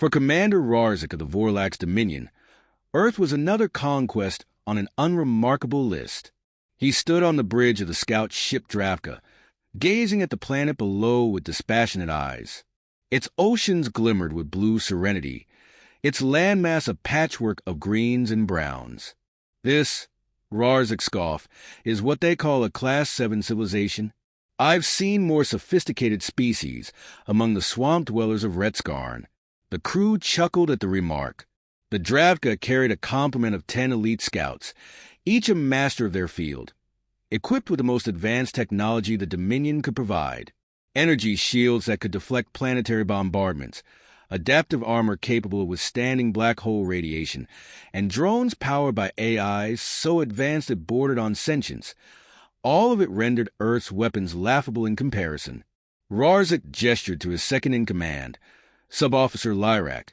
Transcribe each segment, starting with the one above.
For Commander Rarzik of the Vorlax Dominion, Earth was another conquest on an unremarkable list. He stood on the bridge of the scout ship Dravka, gazing at the planet below with dispassionate eyes. Its oceans glimmered with blue serenity, its landmass a patchwork of greens and browns. This, Rarzik scoffed, is what they call a Class 7 civilization. I've seen more sophisticated species among the swamp dwellers of Retskarn. The crew chuckled at the remark. The Dravka carried a complement of 10 elite scouts, each a master of their field, equipped with the most advanced technology the Dominion could provide. Energy shields that could deflect planetary bombardments, adaptive armor capable of withstanding black hole radiation, and drones powered by AIs so advanced it bordered on sentience. All of it rendered Earth's weapons laughable in comparison. Rarzik gestured to his second-in-command, Sub-Officer Lyrak,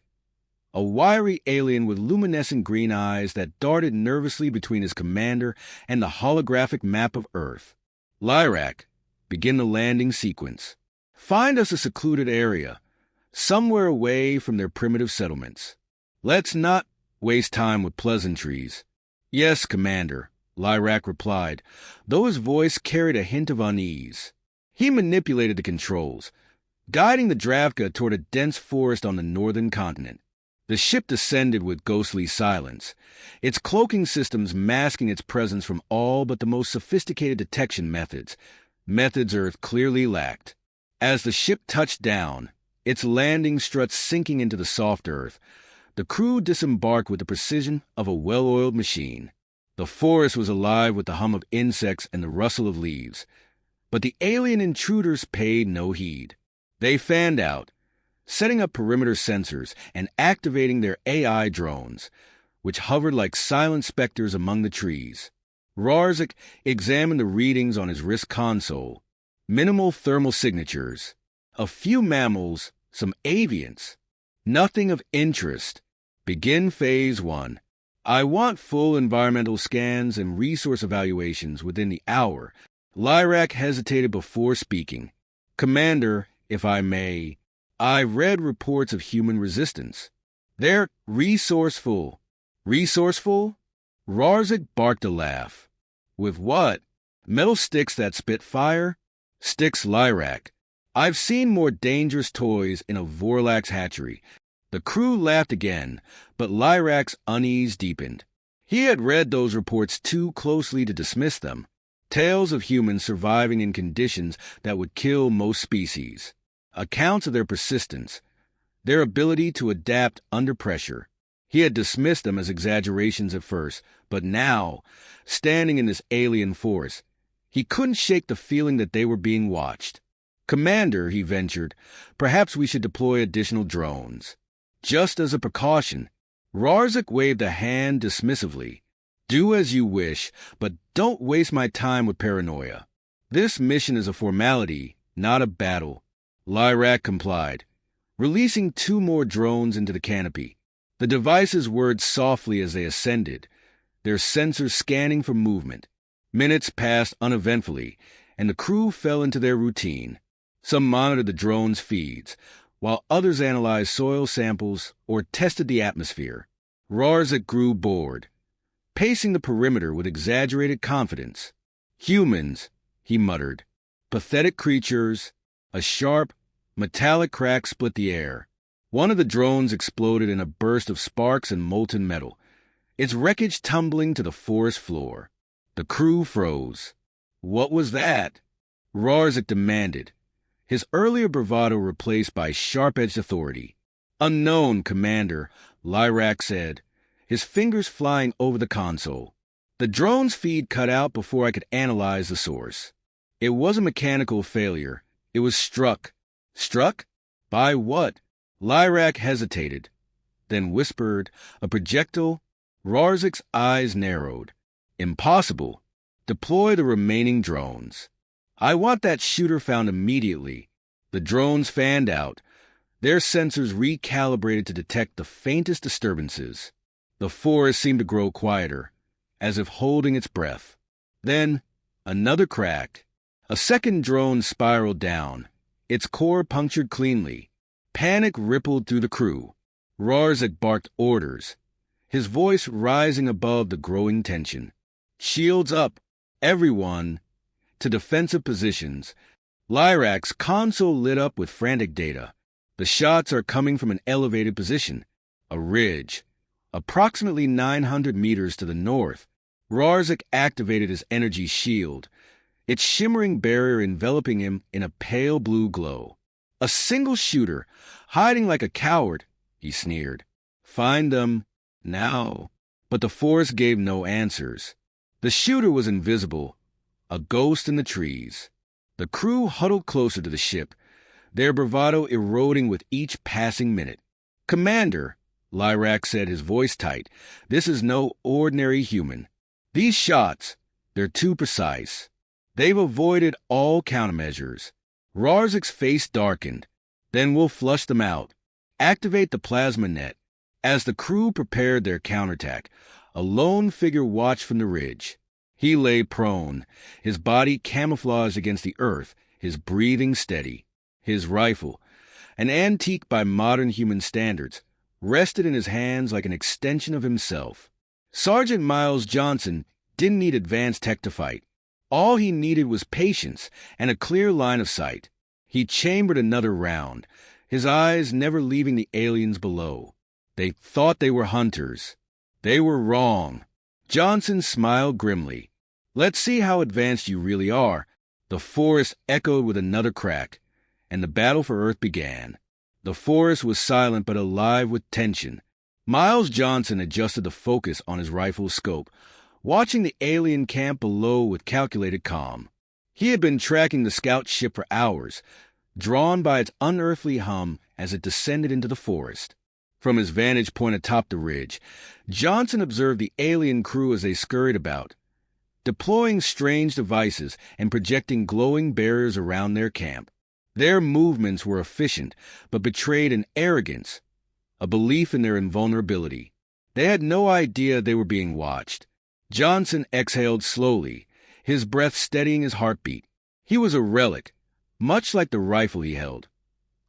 a wiry alien with luminescent green eyes that darted nervously between his commander and the holographic map of Earth. Lyrak, begin the landing sequence. Find us a secluded area, somewhere away from their primitive settlements. Let's not waste time with pleasantries. Yes, Commander, Lyrak replied, though his voice carried a hint of unease. He manipulated the controls, guiding the Dravka toward a dense forest on the northern continent. The ship descended with ghostly silence, its cloaking systems masking its presence from all but the most sophisticated detection methods Earth clearly lacked. As the ship touched down, its landing struts sinking into the soft earth, the crew disembarked with the precision of a well-oiled machine. The forest was alive with the hum of insects and the rustle of leaves, but the alien intruders paid no heed. They fanned out, setting up perimeter sensors and activating their AI drones, which hovered like silent specters among the trees. Rarzik examined the readings on his wrist console. Minimal thermal signatures. A few mammals, some avians. Nothing of interest. Begin Phase 1. I want full environmental scans and resource evaluations within the hour. Lyrak hesitated before speaking. Commander, if I may, I've read reports of human resistance. They're resourceful. Resourceful? Rarzik barked a laugh. With what? Metal sticks that spit fire? Sticks, Lyrak. I've seen more dangerous toys in a Vorlax hatchery. The crew laughed again, but Lyrak's unease deepened. He had read those reports too closely to dismiss them. Tales of humans surviving in conditions that would kill most species. Accounts of their persistence, their ability to adapt under pressure. He had dismissed them as exaggerations at first, but now, standing in this alien forest, he couldn't shake the feeling that they were being watched. Commander, he ventured, perhaps we should deploy additional drones. Just as a precaution. Rarzik waved a hand dismissively. Do as you wish, but don't waste my time with paranoia. This mission is a formality, not a battle. Lyrak complied, releasing 2 more drones into the canopy. The devices whirred softly as they ascended, their sensors scanning for movement. Minutes passed uneventfully, and the crew fell into their routine. Some monitored the drone's feeds, while others analyzed soil samples or tested the atmosphere. Rarzik grew bored, pacing the perimeter with exaggerated confidence. Humans, he muttered. Pathetic creatures. A sharp, metallic crack split the air. One of the drones exploded in a burst of sparks and molten metal, its wreckage tumbling to the forest floor. The crew froze. What was that? Rarzik demanded, his earlier bravado replaced by sharp-edged authority. Unknown, Commander, Lyrak said, his fingers flying over the console. The drone's feed cut out before I could analyze the source. It was a mechanical failure. It was struck. Struck? By what? Lyrak hesitated, then whispered, a projectile. Rarzik's eyes narrowed. Impossible. Deploy the remaining drones. I want that shooter found immediately. The drones fanned out, their sensors recalibrated to detect the faintest disturbances. The forest seemed to grow quieter, as if holding its breath. Then, another crack. A second drone spiraled down, its core punctured cleanly. Panic rippled through the crew. Rorzik barked orders, his voice rising above the growing tension. Shields up, everyone, to defensive positions. Lyrak's console lit up with frantic data. The shots are coming from an elevated position, a ridge, approximately 900 meters to the north. Rorzik activated his energy shield, its shimmering barrier enveloping him in a pale blue glow. A single shooter, hiding like a coward, he sneered. Find them, now. But the forest gave no answers. The shooter was invisible, a ghost in the trees. The crew huddled closer to the ship, their bravado eroding with each passing minute. Commander, Lyrak said, his voice tight, this is no ordinary human. These shots, they're too precise. They've avoided all countermeasures. Rorzik's face darkened. Then we'll flush them out. Activate the plasma net. As the crew prepared their counterattack, a lone figure watched from the ridge. He lay prone, his body camouflaged against the earth, his breathing steady. His rifle, an antique by modern human standards, rested in his hands like an extension of himself. Sergeant Miles Johnson didn't need advanced tech to fight. All he needed was patience and a clear line of sight. He chambered another round, his eyes never leaving the aliens below. They thought they were hunters. They were wrong. Johnson smiled grimly. Let's see how advanced you really are. The forest echoed with another crack, and the battle for Earth began. The forest was silent but alive with tension. Miles Johnson adjusted the focus on his rifle's scope, watching the alien camp below with calculated calm. He had been tracking the scout ship for hours, drawn by its unearthly hum as it descended into the forest. From his vantage point atop the ridge, Johnson observed the alien crew as they scurried about, deploying strange devices and projecting glowing barriers around their camp. Their movements were efficient, but betrayed an arrogance, a belief in their invulnerability. They had no idea they were being watched. Johnson exhaled slowly, his breath steadying his heartbeat. He was a relic, much like the rifle he held.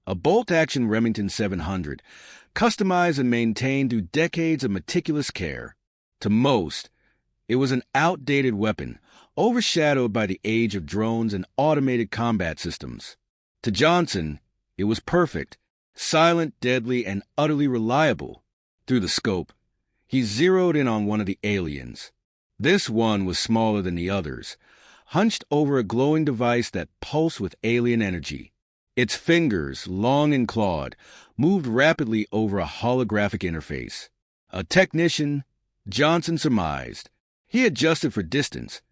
A bolt-action Remington 700, customized and maintained through decades of meticulous care. To most, it was an outdated weapon, overshadowed by the age of drones and automated combat systems. To Johnson, it was perfect, silent, deadly, and utterly reliable. Through the scope, he zeroed in on one of the aliens. This one was smaller than the others, hunched over a glowing device that pulsed with alien energy. Its fingers, long and clawed, moved rapidly over a holographic interface. A technician, Johnson surmised. He adjusted for distance,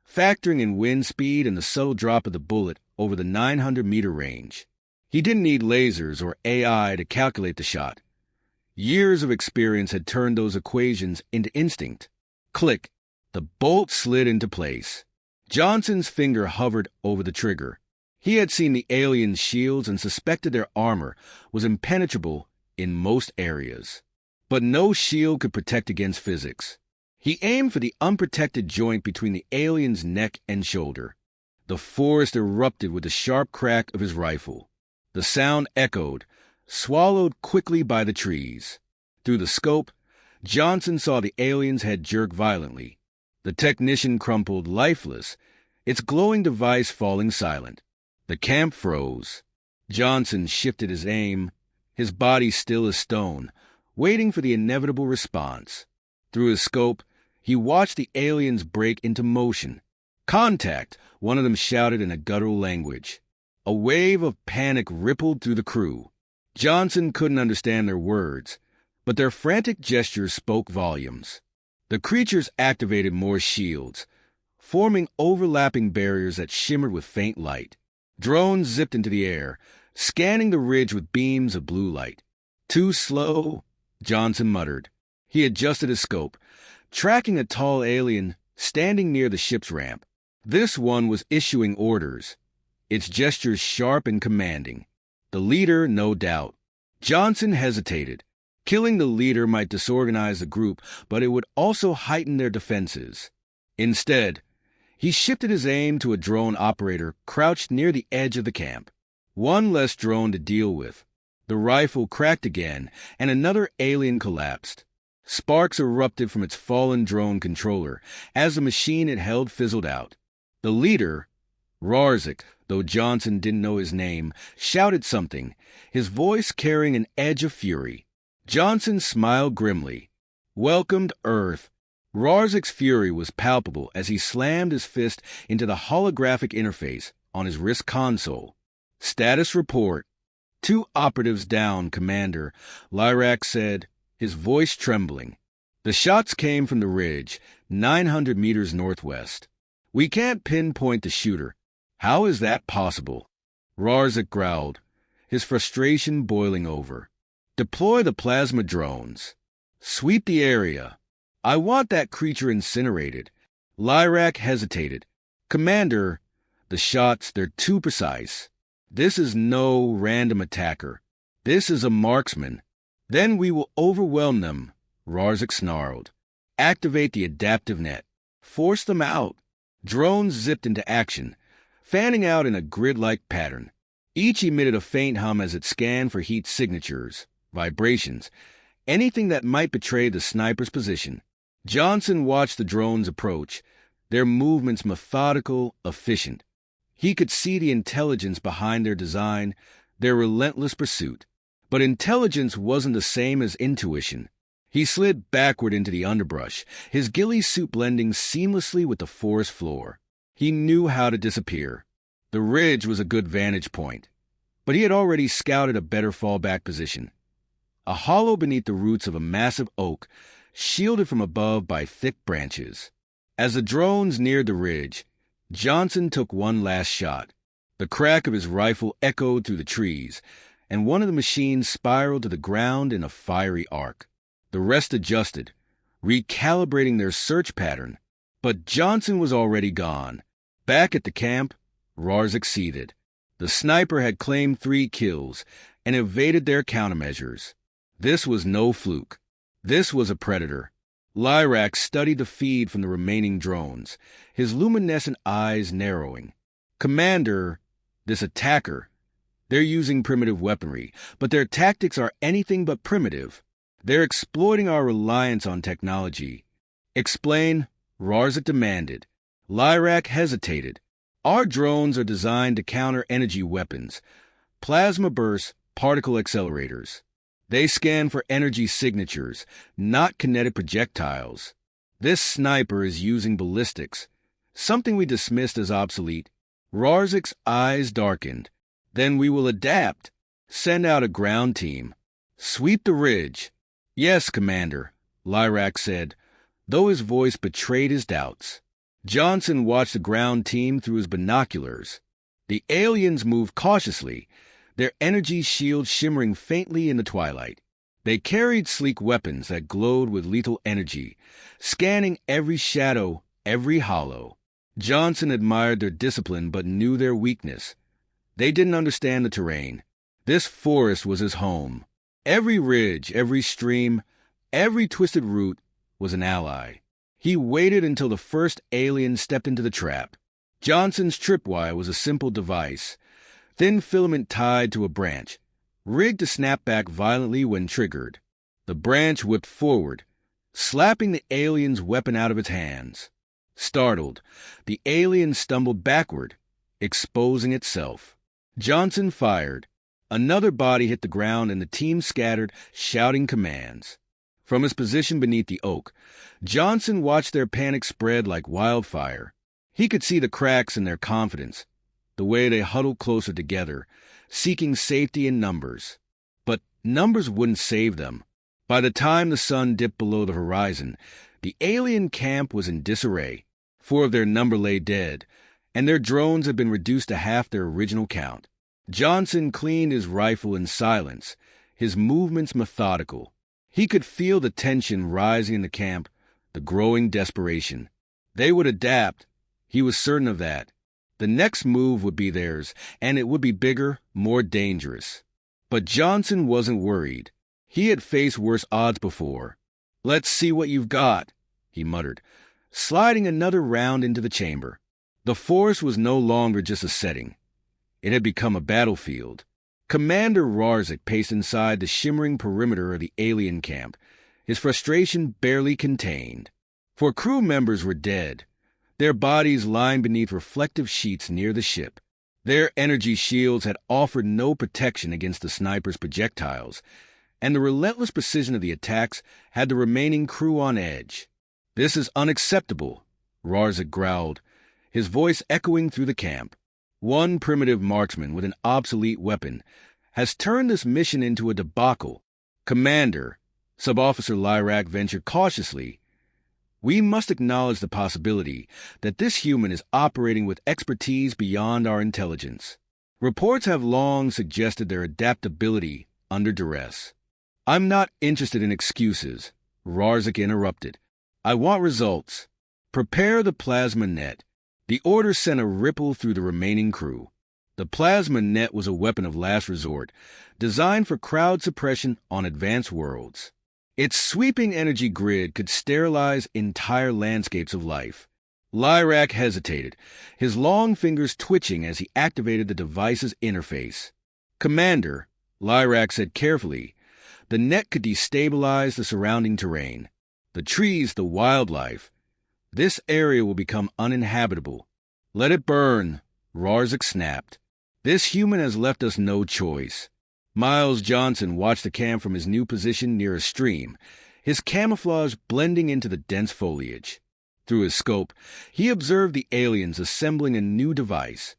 factoring in wind speed and the subtle drop of the bullet over the 900-meter range. He didn't need lasers or AI to calculate the shot. Years of experience had turned those equations into instinct. Click. The bolt slid into place. Johnson's finger hovered over the trigger. He had seen the aliens' shields and suspected their armor was impenetrable in most areas. But no shield could protect against physics. He aimed for the unprotected joint between the alien's neck and shoulder. The forest erupted with the sharp crack of his rifle. The sound echoed, swallowed quickly by the trees. Through the scope, Johnson saw the alien's head jerk violently. The technician crumpled lifeless, its glowing device falling silent. The camp froze. Johnson shifted his aim, his body still as stone, waiting for the inevitable response. Through his scope, he watched the aliens break into motion. Contact, one of them shouted in a guttural language. A wave of panic rippled through the crew. Johnson couldn't understand their words, but their frantic gestures spoke volumes. The creatures activated more shields, forming overlapping barriers that shimmered with faint light. Drones zipped into the air, scanning the ridge with beams of blue light. Too slow, Johnson muttered. He adjusted his scope, tracking a tall alien standing near the ship's ramp. This one was issuing orders, its gestures sharp and commanding. The leader, no doubt. Johnson hesitated. Killing the leader might disorganize the group, but it would also heighten their defenses. Instead, he shifted his aim to a drone operator crouched near the edge of the camp. One less drone to deal with. The rifle cracked again, and another alien collapsed. Sparks erupted from its fallen drone controller as the machine it held fizzled out. The leader, Rarzik, though Johnson didn't know his name, shouted something, his voice carrying an edge of fury. Johnson smiled grimly. Welcomed Earth. Rarzik's fury was palpable as he slammed his fist into the holographic interface on his wrist console. Status report. 2 operatives down, Commander, Lyrak said, his voice trembling. The shots came from the ridge, 900 meters northwest. We can't pinpoint the shooter. How is that possible? Rarzik growled, his frustration boiling over. Deploy the plasma drones. Sweep the area. I want that creature incinerated. Lyrak hesitated. Commander, the shots, they're too precise. This is no random attacker. This is a marksman. Then we will overwhelm them, Rarzik snarled. Activate the adaptive net. Force them out. Drones zipped into action, fanning out in a grid-like pattern. Each emitted a faint hum as it scanned for heat signatures, vibrations, anything that might betray the sniper's position. Johnson watched the drones approach, their movements methodical, efficient. He could see the intelligence behind their design, their relentless pursuit. But intelligence wasn't the same as intuition. He slid backward into the underbrush, his ghillie suit blending seamlessly with the forest floor. He knew how to disappear. The ridge was a good vantage point, but he had already scouted a better fallback position. A hollow beneath the roots of a massive oak, shielded from above by thick branches. As the drones neared the ridge, Johnson took one last shot. The crack of his rifle echoed through the trees, and one of the machines spiraled to the ground in a fiery arc. The rest adjusted, recalibrating their search pattern. But Johnson was already gone. Back at the camp, Rarzik seethed. The sniper had claimed 3 kills and evaded their countermeasures. This was no fluke. This was a predator. Lyrak studied the feed from the remaining drones, his luminescent eyes narrowing. Commander, this attacker, they're using primitive weaponry, but their tactics are anything but primitive. They're exploiting our reliance on technology. Explain, Rarzik demanded. Lyrak hesitated. Our drones are designed to counter energy weapons, plasma bursts, particle accelerators. They scan for energy signatures, not kinetic projectiles. This sniper is using ballistics, something we dismissed as obsolete. Rarzik's eyes darkened. Then we will adapt. Send out a ground team. Sweep the ridge. Yes, Commander, Lyrak said, though his voice betrayed his doubts. Johnson watched the ground team through his binoculars. The aliens moved cautiously, their energy shields shimmering faintly in the twilight. They carried sleek weapons that glowed with lethal energy, scanning every shadow, every hollow. Johnson admired their discipline but knew their weakness. They didn't understand the terrain. This forest was his home. Every ridge, every stream, every twisted root was an ally. He waited until the first alien stepped into the trap. Johnson's tripwire was a simple device, thin filament tied to a branch, rigged to snap back violently when triggered. The branch whipped forward, slapping the alien's weapon out of its hands. Startled, the alien stumbled backward, exposing itself. Johnson fired. Another body hit the ground and the team scattered, shouting commands. From his position beneath the oak, Johnson watched their panic spread like wildfire. He could see the cracks in their confidence, the way they huddled closer together, seeking safety in numbers. But numbers wouldn't save them. By the time the sun dipped below the horizon, the alien camp was in disarray. 4 of their number lay dead, and their drones had been reduced to half their original count. Johnson cleaned his rifle in silence, his movements methodical. He could feel the tension rising in the camp, the growing desperation. They would adapt. He was certain of that. The next move would be theirs, and it would be bigger, more dangerous. But Johnson wasn't worried. He had faced worse odds before. "Let's see what you've got," he muttered, sliding another round into the chamber. The forest was no longer just a setting. It had become a battlefield. Commander Rarzik paced inside the shimmering perimeter of the alien camp, his frustration barely contained. For crew members were dead, their bodies lying beneath reflective sheets near the ship. Their energy shields had offered no protection against the sniper's projectiles, and the relentless precision of the attacks had the remaining crew on edge. "This is unacceptable," Rarzik growled, his voice echoing through the camp. "One primitive marksman with an obsolete weapon has turned this mission into a debacle. Commander," Sub-Officer Lyrak ventured cautiously, "we must acknowledge the possibility that this human is operating with expertise beyond our intelligence. Reports have long suggested their adaptability under duress." "I'm not interested in excuses," Rarzik interrupted. "I want results. Prepare the plasma net." The order sent a ripple through the remaining crew. The plasma net was a weapon of last resort, designed for crowd suppression on advanced worlds. Its sweeping energy grid could sterilize entire landscapes of life. Lyrak hesitated, his long fingers twitching as he activated the device's interface. "Commander," Lyrak said carefully, "the net could destabilize the surrounding terrain. The trees, the wildlife. This area will become uninhabitable." "Let it burn," Rarzik snapped. "This human has left us no choice." Miles Johnson watched the camp from his new position near a stream, his camouflage blending into the dense foliage. Through his scope, he observed the aliens assembling a new device,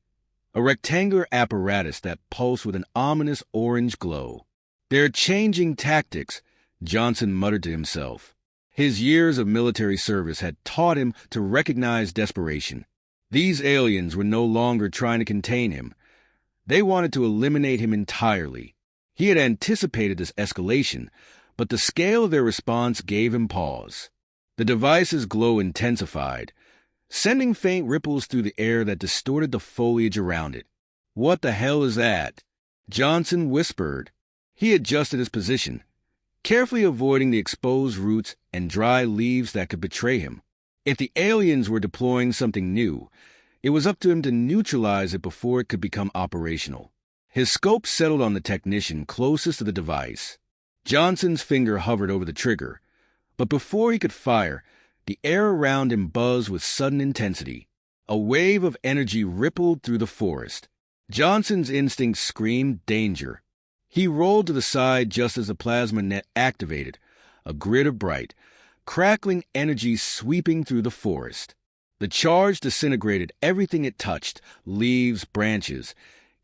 a rectangular apparatus that pulsed with an ominous orange glow. "They're changing tactics," Johnson muttered to himself. His years of military service had taught him to recognize desperation. These aliens were no longer trying to contain him. They wanted to eliminate him entirely. He had anticipated this escalation, but the scale of their response gave him pause. The device's glow intensified, sending faint ripples through the air that distorted the foliage around it. "What the hell is that?" Johnson whispered. He adjusted his position, carefully avoiding the exposed roots and dry leaves that could betray him. If the aliens were deploying something new, it was up to him to neutralize it before it could become operational. His scope settled on the technician closest to the device. Johnson's finger hovered over the trigger, but before he could fire, the air around him buzzed with sudden intensity. A wave of energy rippled through the forest. Johnson's instincts screamed danger. He rolled to the side just as the plasma net activated, a grid of bright, crackling energy sweeping through the forest. The charge disintegrated everything it touched, leaves, branches,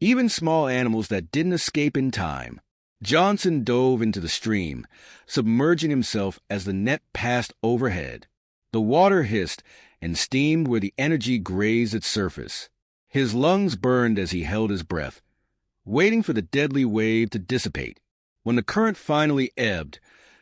even small animals that didn't escape in time. Johnson dove into the stream, submerging himself as the net passed overhead. The water hissed and steamed where the energy grazed its surface. His lungs burned as he held his breath, waiting for the deadly wave to dissipate. When the current finally ebbed,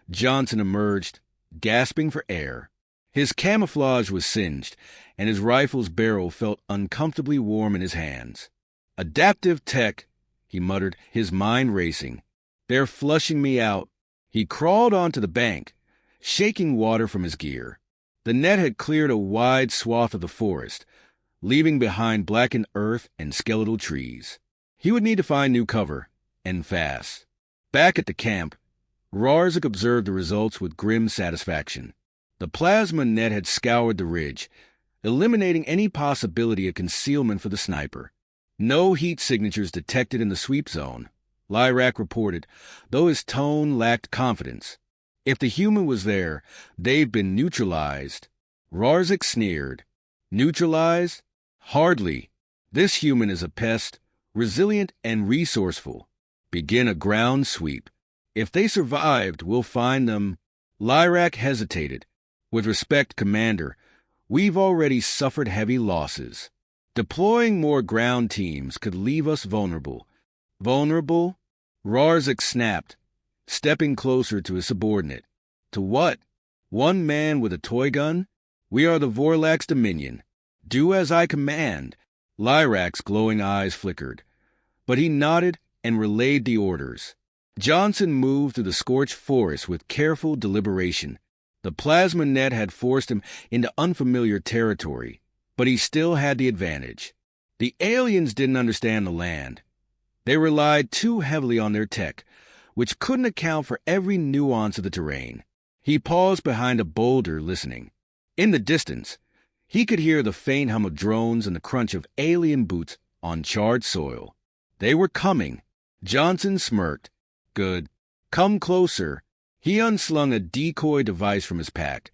Johnson emerged, gasping for air. His camouflage was singed, and his rifle's barrel felt uncomfortably warm in his hands. "Adaptive tech," he muttered, his mind racing. "They're flushing me out." He crawled onto the bank, shaking water from his gear. The net had cleared a wide swath of the forest, leaving behind blackened earth and skeletal trees. He would need to find new cover, and fast. Back at the camp, Rarzik observed the results with grim satisfaction. The plasma net had scoured the ridge, eliminating any possibility of concealment for the sniper. No heat signatures detected in the sweep zone, Lyrak reported, though his tone lacked confidence. "If the human was there, they've been neutralized." Rarzik sneered. "Neutralized? Hardly. This human is a pest, resilient and resourceful. Begin a ground sweep. If they survived, we'll find them." Lyrak hesitated. "With respect, Commander, we've already suffered heavy losses. Deploying more ground teams could leave us vulnerable." "Vulnerable?" Rarzik snapped, stepping closer to his subordinate. "To what? One man with a toy gun? We are the Vorlax Dominion. Do as I command." Lyrak's glowing eyes flickered, but he nodded and relayed the orders. Johnson moved through the scorched forest with careful deliberation. The plasma net had forced him into unfamiliar territory, but he still had the advantage. The aliens didn't understand the land. They relied too heavily on their tech, which couldn't account for every nuance of the terrain. He paused behind a boulder, listening. In the distance, he could hear the faint hum of drones and the crunch of alien boots on charred soil. They were coming. Johnson smirked. Good. Come closer. He unslung a decoy device from his pack,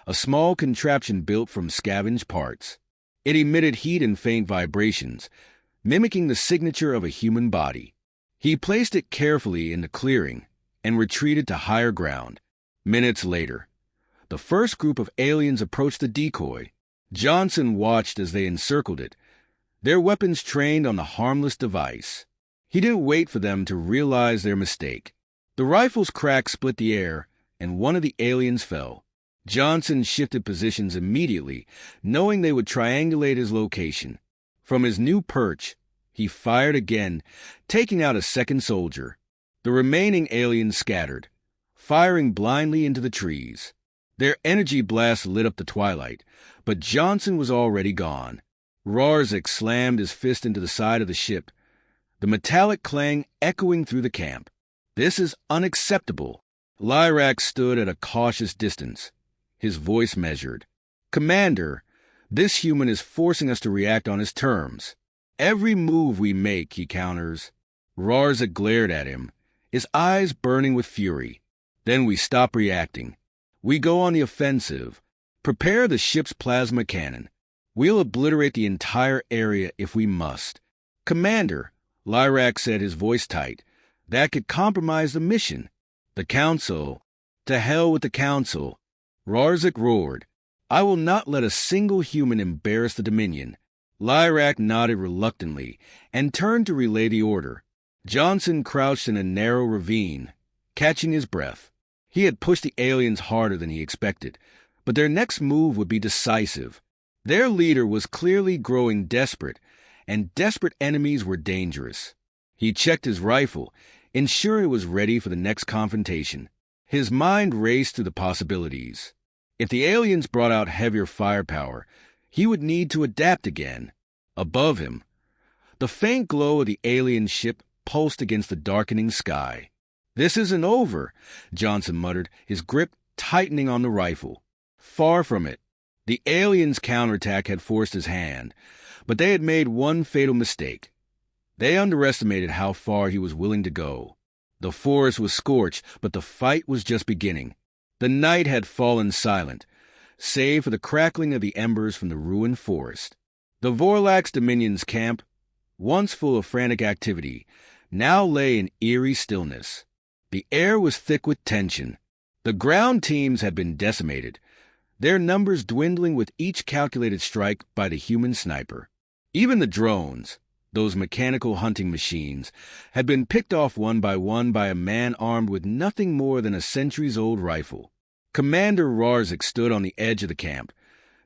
a small contraption built from scavenged parts. It emitted heat and faint vibrations, mimicking the signature of a human body. He placed it carefully in the clearing and retreated to higher ground. Minutes later, the first group of aliens approached the decoy. Johnson watched as they encircled it, their weapons trained on the harmless device. He didn't wait for them to realize their mistake. The rifle's crack split the air, and one of the aliens fell. Johnson shifted positions immediately, knowing they would triangulate his location. From his new perch, he fired again, taking out a second soldier. The remaining aliens scattered, firing blindly into the trees. Their energy blast lit up the twilight, but Johnson was already gone. Rorzik slammed his fist into the side of the ship, the metallic clang echoing through the camp. This is unacceptable. Lyrak stood at a cautious distance, his voice measured. Commander, this human is forcing us to react on his terms. Every move we make, he counters. Rorzik glared at him, his eyes burning with fury. Then we stop reacting. We go on the offensive. Prepare the ship's plasma cannon. We'll obliterate the entire area if we must. Commander, Lyrak said, his voice tight, that could compromise the mission. The Council. To hell with the Council. Rorzik roared. I will not let a single human embarrass the Dominion. Lyrak nodded reluctantly and turned to relay the order. Johnson crouched in a narrow ravine, catching his breath. He had pushed the aliens harder than he expected, but their next move would be decisive. Their leader was clearly growing desperate, and desperate enemies were dangerous. He checked his rifle, ensuring it was ready for the next confrontation. His mind raced through the possibilities. If the aliens brought out heavier firepower, he would need to adapt again. Above him, the faint glow of the alien ship pulsed against the darkening sky. This isn't over, Johnson muttered, his grip tightening on the rifle. Far from it. The aliens' counterattack had forced his hand, but they had made one fatal mistake. They underestimated how far he was willing to go. The forest was scorched, but the fight was just beginning. The night had fallen silent, save for the crackling of the embers from the ruined forest. The Vorlax Dominion's camp, once full of frantic activity, now lay in eerie stillness. The air was thick with tension. The ground teams had been decimated, their numbers dwindling with each calculated strike by the human sniper. Even the drones, those mechanical hunting machines, had been picked off one by a man armed with nothing more than a centuries-old rifle. Commander Rorzik stood on the edge of the camp,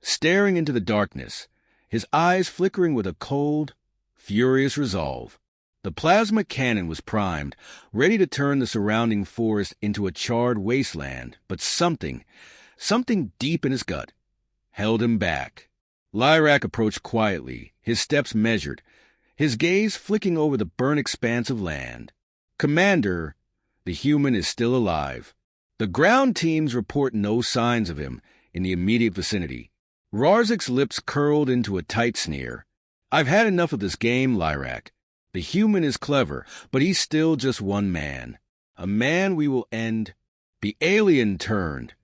staring into the darkness, his eyes flickering with a cold, furious resolve. The plasma cannon was primed, ready to turn the surrounding forest into a charred wasteland, but something deep in his gut, held him back. Lyrak approached quietly, his steps measured, his gaze flicking over the burnt expanse of land. Commander, the human is still alive. The ground teams report no signs of him in the immediate vicinity. Rorzik's lips curled into a tight sneer. I've had enough of this game, Lyrak. The human is clever, but he's still just one man. A man we will end. The alien turned,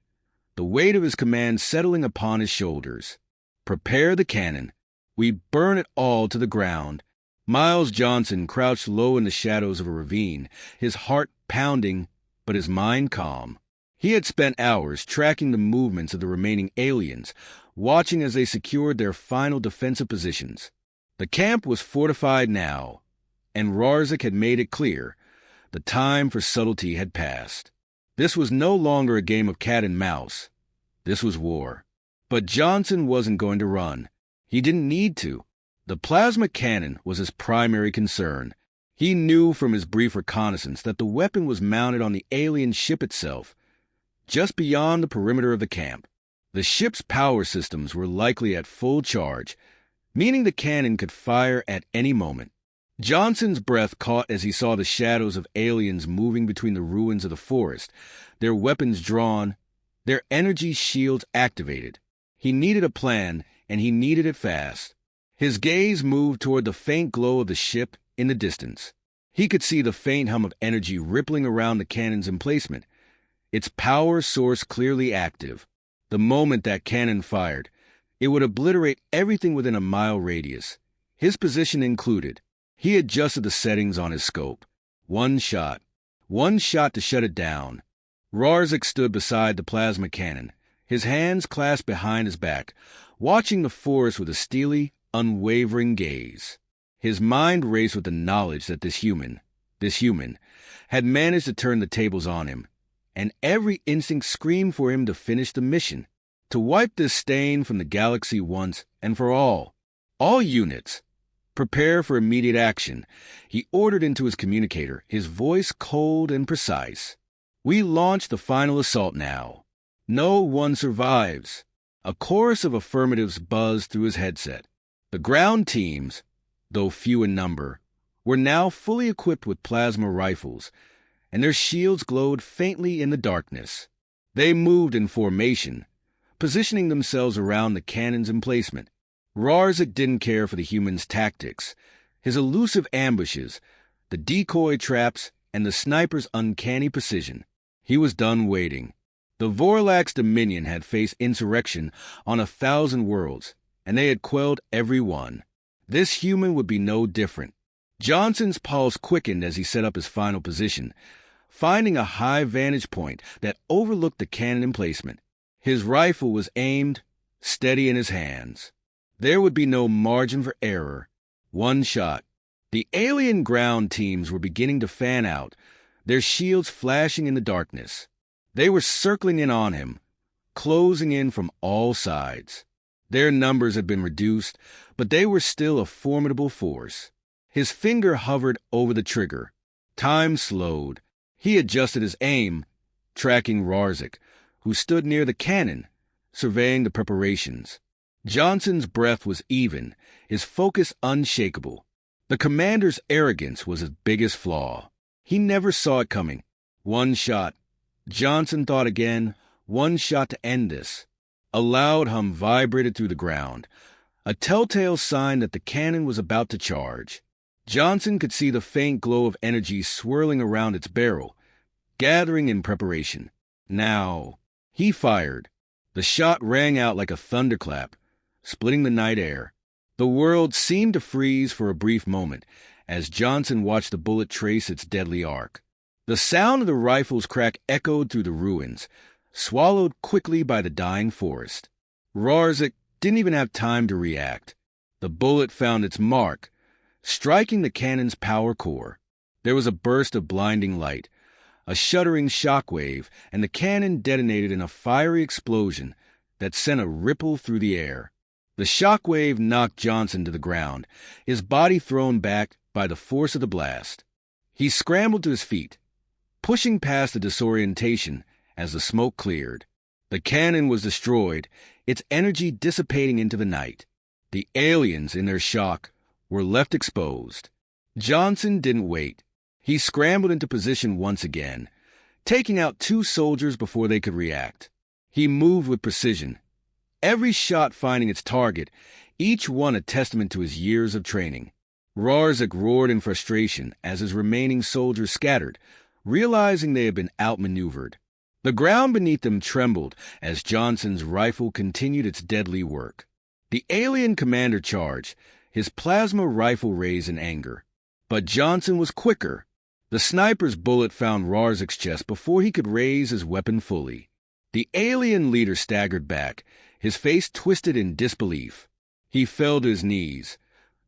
the weight of his command settling upon his shoulders. Prepare the cannon. We burn it all to the ground. Miles Johnson crouched low in the shadows of a ravine, his heart pounding, but his mind calm. He had spent hours tracking the movements of the remaining aliens, watching as they secured their final defensive positions. The camp was fortified now, and Rorzik had made it clear the time for subtlety had passed. This was no longer a game of cat and mouse. This was war. But Johnson wasn't going to run. He didn't need to. The plasma cannon was his primary concern. He knew from his brief reconnaissance that the weapon was mounted on the alien ship itself, just beyond the perimeter of the camp. The ship's power systems were likely at full charge, meaning the cannon could fire at any moment. Johnson's breath caught as he saw the shadows of aliens moving between the ruins of the forest, their weapons drawn, their energy shields activated. He needed a plan, and he needed it fast. His gaze moved toward the faint glow of the ship in the distance. He could see the faint hum of energy rippling around the cannon's emplacement, its power source clearly active. The moment that cannon fired, it would obliterate everything within a mile radius, his position included. He adjusted the settings on his scope. One shot to shut it down. Rorzik stood beside the plasma cannon, his hands clasped behind his back, watching the forest with a steely, unwavering gaze. His mind raced with the knowledge that this human, had managed to turn the tables on him, and every instinct screamed for him to finish the mission, to wipe this stain from the galaxy once and for all. All units, prepare for immediate action, he ordered into his communicator, his voice cold and precise. We launch the final assault now. No one survives. A chorus of affirmatives buzzed through his headset. The ground teams, though few in number, were now fully equipped with plasma rifles, and their shields glowed faintly in the darkness. They moved in formation, positioning themselves around the cannon's emplacement. Rorzik didn't care for the humans' tactics, his elusive ambushes, the decoy traps, and the sniper's uncanny precision. He was done waiting. The Vorlax Dominion had faced insurrection on 1,000 worlds, and they had quelled every one. This human would be no different. Johnson's pulse quickened as he set up his final position, finding a high vantage point that overlooked the cannon emplacement. His rifle was aimed, steady in his hands. There would be no margin for error. One shot. The alien ground teams were beginning to fan out, their shields flashing in the darkness. They were circling in on him, closing in from all sides. Their numbers had been reduced, but they were still a formidable force. His finger hovered over the trigger. Time slowed. He adjusted his aim, tracking Rorzik, who stood near the cannon, surveying the preparations. Johnson's breath was even, his focus unshakable. The commander's arrogance was his biggest flaw. He never saw it coming. One shot. Johnson thought again, one shot to end this. A loud hum vibrated through the ground, a telltale sign that the cannon was about to charge. Johnson could see the faint glow of energy swirling around its barrel, gathering in preparation. Now, he fired. The shot rang out like a thunderclap, splitting the night air. The world seemed to freeze for a brief moment as Johnson watched the bullet trace its deadly arc. The sound of the rifle's crack echoed through the ruins, swallowed quickly by the dying forest. Rorzik didn't even have time to react. The bullet found its mark, striking the cannon's power core. There was a burst of blinding light, a shuddering shockwave, and the cannon detonated in a fiery explosion that sent a ripple through the air. The shockwave knocked Johnson to the ground, his body thrown back by the force of the blast. He scrambled to his feet, pushing past the disorientation as the smoke cleared. The cannon was destroyed, its energy dissipating into the night. The aliens, in their shock, were left exposed. Johnson didn't wait. He scrambled into position once again, taking out 2 soldiers before they could react. He moved with precision, every shot finding its target, each one a testament to his years of training. Rorzik roared in frustration as his remaining soldiers scattered, realizing they had been outmaneuvered. The ground beneath them trembled as Johnson's rifle continued its deadly work. The alien commander charged, his plasma rifle raised in anger. But Johnson was quicker. The sniper's bullet found Rorzik's chest before he could raise his weapon fully. The alien leader staggered back, his face twisted in disbelief. He fell to his knees,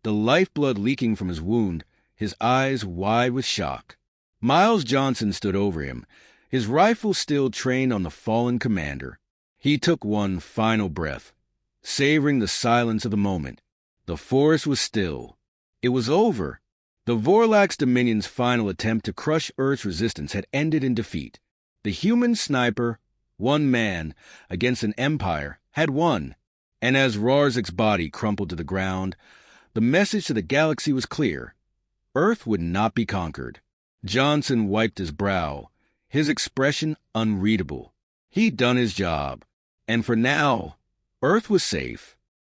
the lifeblood leaking from his wound, his eyes wide with shock. Miles Johnson stood over him, his rifle still trained on the fallen commander. He took one final breath, savoring the silence of the moment. The forest was still. It was over. The Vorlax Dominion's final attempt to crush Earth's resistance had ended in defeat. The human sniper, one man, against an empire, had won. And as Rorzik's body crumpled to the ground, the message to the galaxy was clear. Earth would not be conquered. Johnson wiped his brow, his expression unreadable. He'd done his job, and for now, Earth was safe.